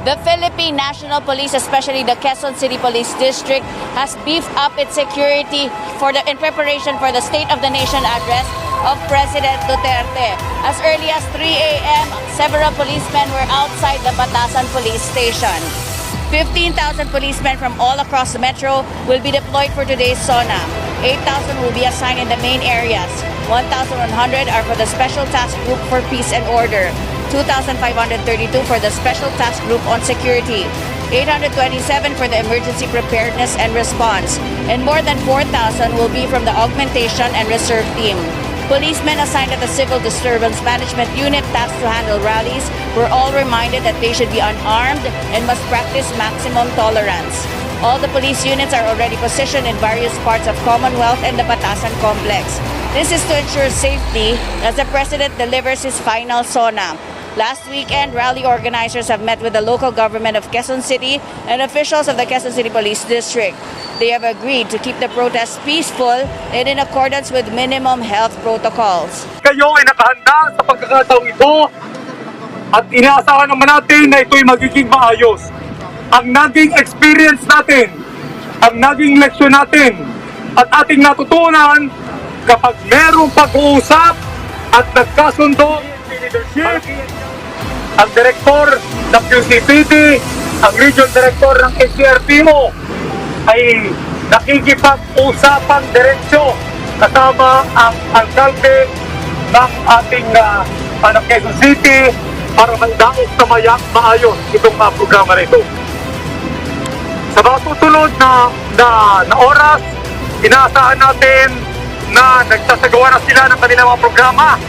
The Philippine National Police, especially the Quezon City Police District, has beefed up its security in preparation for the State of the Nation address of President Duterte. As early as 3 a.m., several policemen were outside the Batasan Police Station. 15,000 policemen from all across the metro will be deployed for today's SONA. 8,000 will be assigned in the main areas. 1,100 are for the Special Task Group for Peace and Order. 2,532 for the Special Task Group on Security, 827 for the Emergency Preparedness and Response, and more than 4,000 will be from the Augmentation and Reserve Team. Policemen assigned at the Civil Disturbance Management Unit tasked to handle rallies were all reminded that they should be unarmed and must practice maximum tolerance. All the police units are already positioned in various parts of Commonwealth and the Batasan complex. This is to ensure safety as the President delivers his final SONA. Last weekend, rally organizers have met with the local government of Quezon City and officials of the Quezon City Police District. They have agreed to keep the protests peaceful and in accordance with minimum health protocols. Kayo ay nakahanda sa pagkakataong ito at inaasahan naman natin na ito'y magiging maayos. Ang naging experience natin, ang naging leksyon natin at ating natutunan kapag merong pag-uusap at nagkasundo leadership, ang direktor ng QCPD, ang regional director ng HCRPO ay nakikipag-usapang diretsyo kasama ang alkalde ng ating Quezon City para mandaos na maayos itong programa na ito. Sa mga susunod na oras, inaasahan natin na nagsasagawa na sila ng kanilang mga programa.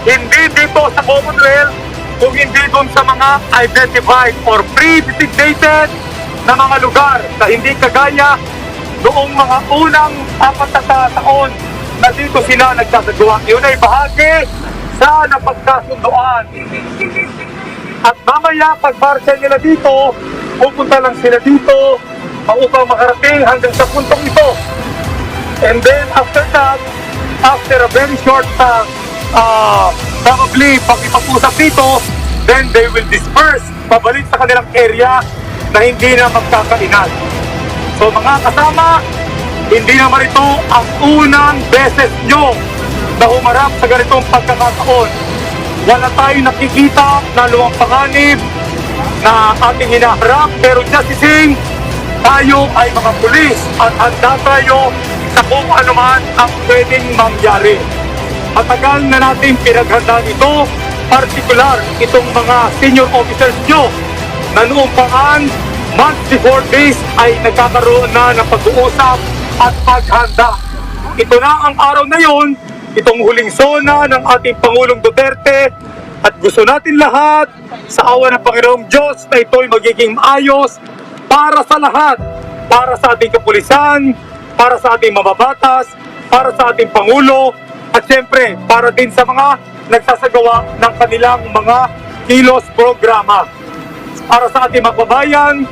Hindi dito sa Commonwealth, kung hindi doon sa mga identified or pre-designated na mga lugar na hindi kagaya noong mga unang 4 na taon na dito sila nagsasagawa. Yun ay bahagi sa napagkasundoan. At mamaya pag-marcha nila dito, pupunta lang sila dito upang makarating hanggang sa puntong ito. And then after that, after a very short probably pag-ipag-usap dito, then they will disperse pabalik sa kanilang area na hindi na magkakainan. So mga kasama, hindi naman ito ang unang beses nyo na humarap sa ganitong pagkakataon. Wala tayong nakikita na luwang-panganib na ating hinaharap, pero just the same, tayo ay mga pulis at handa tayo sa kung ano man ang pwedeng mangyari. Matagal na natin pinaghandaan ito, partikular itong mga senior officers nyo na noong months before this ay nagkakaroon na ng pag-uusap at paghanda. Ito na ang araw na yon, itong huling SONA ng ating Pangulong Duterte, at gusto natin lahat sa awa ng Panginoong Diyos na ito'y magiging maayos para sa lahat, para sa ating kapulisan, para sa ating mababatas, para sa ating Pangulo, at siyempre para din sa mga nagsasagawa ng kanilang mga kilos programa. Para sa ating magbabayan,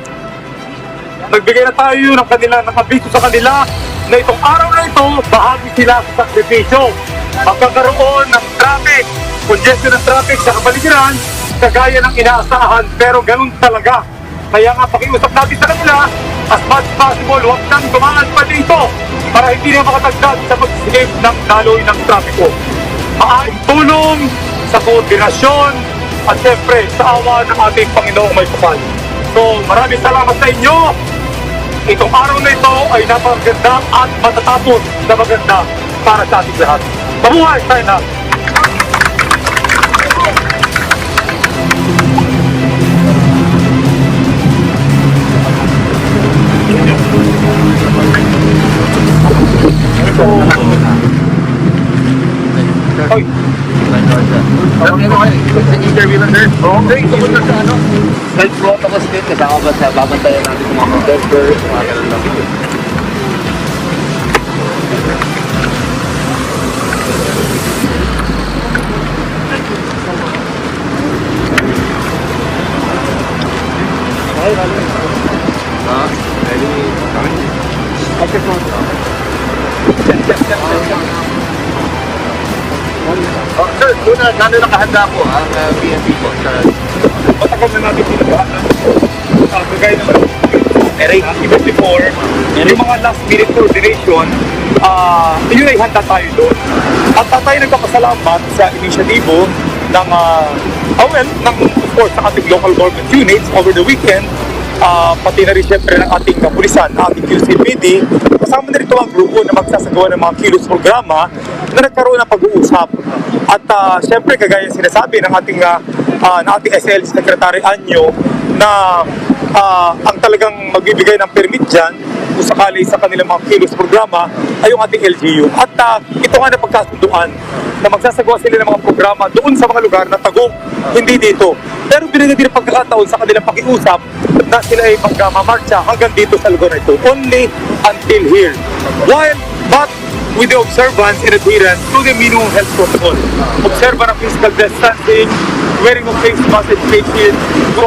nagbigay na tayo ng abiso sa kanila na itong araw na ito, bahagi sila sa sakripisyo. Magkakaroon ng traffic, congestion ng traffic sa kapaligiran, kagaya ng inaasahan, pero ganun talaga. Kaya nga pakiusap natin sa kanila, as much as possible, huwag nang dumaan pa dito para hindi na makatagdag sa pag-escape ng daloy ng trapiko. Maaaring tulong sa koordinasyon at siyempre sa awa ng ating Panginoong may kapal. So maraming salamat sa inyo. Itong araw na ito ay napakaganda at matatapos na maganda para sa ating lahat. Mabuhay tayo lahat! Oy. Interview lang, sir. Okay, pumunta sa health protocol state, kasama ba sa babantayan natin ng mga doctors, mga ganun lang. Okay, sir, una, gano'n nakahanda po ang PNP po sa... Matagal na natin pinagawa. kagaya naman even before, yung mga last minute coordination, yun ay handa tayo doon. At tayo nagpapasalamat sa inisyatibo ng, of course, ng ating local government units over the weekend, pati na rin siyempre ng ating kapulisan, ng ating QCPD, kasama na rito ang grupo na magsasagawa ng mga kilos programa na nagkaroon ng pag-uusap. At siyempre, kagaya sinasabi ng ating SL Secretary Anyo na ang talagang magbibigay ng permit dyan kung sakali sa kanilang mga kilos programa ay yung ating LGU. At ito nga na pagkasunduan na magsasagawa sila ng mga programa doon sa mga lugar na tagong, hindi dito. Pero binigyan din ang pagkakataon sa kanilang pakiusap na sila ay magmamarcha hanggang dito sa lugar na ito. Only until here. But with the observance and adherence to the minimum health protocol. Observance of physical distancing, wearing of face mask and face shield. So,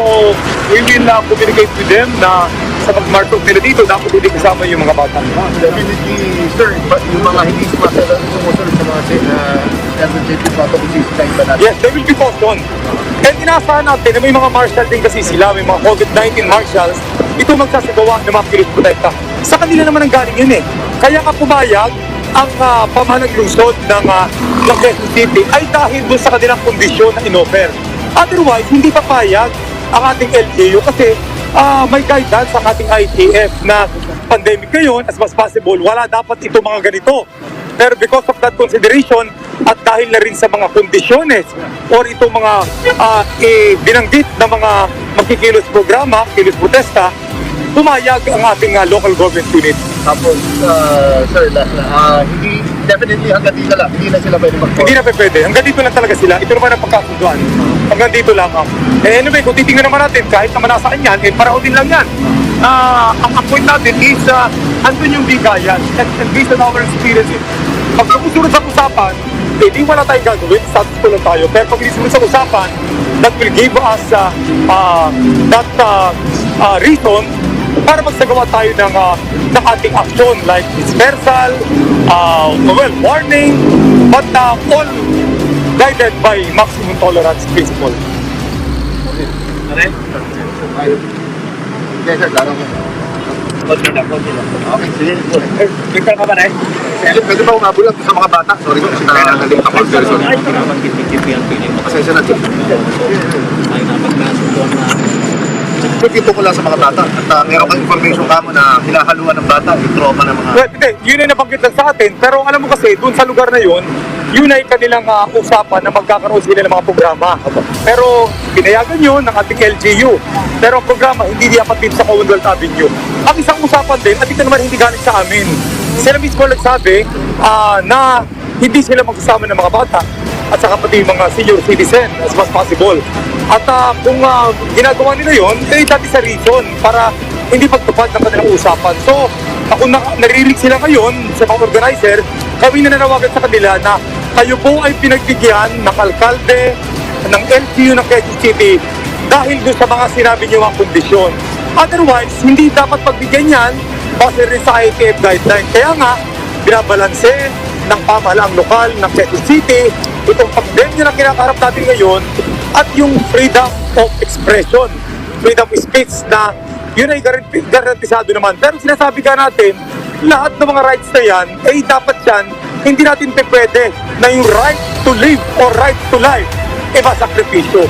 we will communicate with them na sa pag-march nila dito, dapat hindi kasama yung mga bata. Definitely, sir, yung mga hindi sumusunod sa mga health and safety protocol, sisitahin ba natin? Yes, they will be posted on. And inaasahan natin na may mga marshal din kasi sila, may mga COVID-19 marshals, ito magsasagawa ng mga kilos protekta. Sa kanila naman ang galing yun eh. Kaya nga pumayag ang pamahalang lungsod ng Quezon City ay dahil doon sa kanilang kondisyon na inoffer. Otherwise, hindi papayag ang ating LGU kasi may guidance sa ating ITF na pandemic ngayon, as much as possible, wala dapat ito mga ganito. Pero because of that consideration at dahil na rin sa mga kondisyones or itong mga binanggit na mga magkikilos programa, kilos protesta, pumayag ang ating local government unit. Tapos, sir, definitely hanggang dito lang, hindi na sila pwede Hindi na pwede. Hanggang dito lang talaga sila. Ito naman ang pagkasunduan. Hanggang dito lang. Anyway, kung titingnan naman natin, kahit naman nasaan yan, paraho din lang yan. Ang point natin is, andun yung bigayan. And based on our experiences, pag sumusunod sa usapan, di wala tayong gagawin, status ko lang tayo. Pero pag sumusunod sa usapan, that will give us reason para magsagawa tayo ng ating action like dispersal, warning, but all guided by maximum tolerance principle. Okay, sir, laro ko. Konti lang. Okay, sige. Ikaw ka ba na Pwede ba umabulang sa mga bata? Sorry po, kasi nakakaling ako. Sorry. Pasensya na, sir. Ito ko lang sa mga bata at meron kang information kamo na hinahaluan ng bata yung trauma ng mga... Well, hindi, yun ay nabanggit lang sa atin, pero alam mo kasi, dun sa lugar na yun ay kanilang usapan na magkakaroon sila ng mga programa. Pero pinayagan yun ng ating LGU. Pero ang programa hindi dapat din sa Commonwealth Avenue. Ang isang usapan din, at ito naman hindi galing sa amin. Sila mismo nagsabi na hindi sila magsasama ng mga bata at saka pati yung mga senior citizen as much as possible. At kung ginagawa nila yun, dati sa reason para hindi pagtupad ng kanilang usapan. So, kung naririnig sila ngayon sa mga organizer, kami na nanawagan sa kanila na kayo po ay pinagbigyan ng alkalde, ng LGU ng Quezon City dahil doon sa mga sinabi niyo ang kondisyon. Otherwise, hindi dapat pagbigyan yan base rin sa ITF guideline. Kaya nga, binabalanse ng pamahalaang lokal ng Quezon City itong pandemya na kinakaharap natin ngayon at yung freedom of expression, freedom of speech na yun ay garantisado naman. Pero sinasabi ka natin, lahat ng mga rights na yan, dapat yan, hindi natin pwede na yung right to live or right to life, masakripisyo.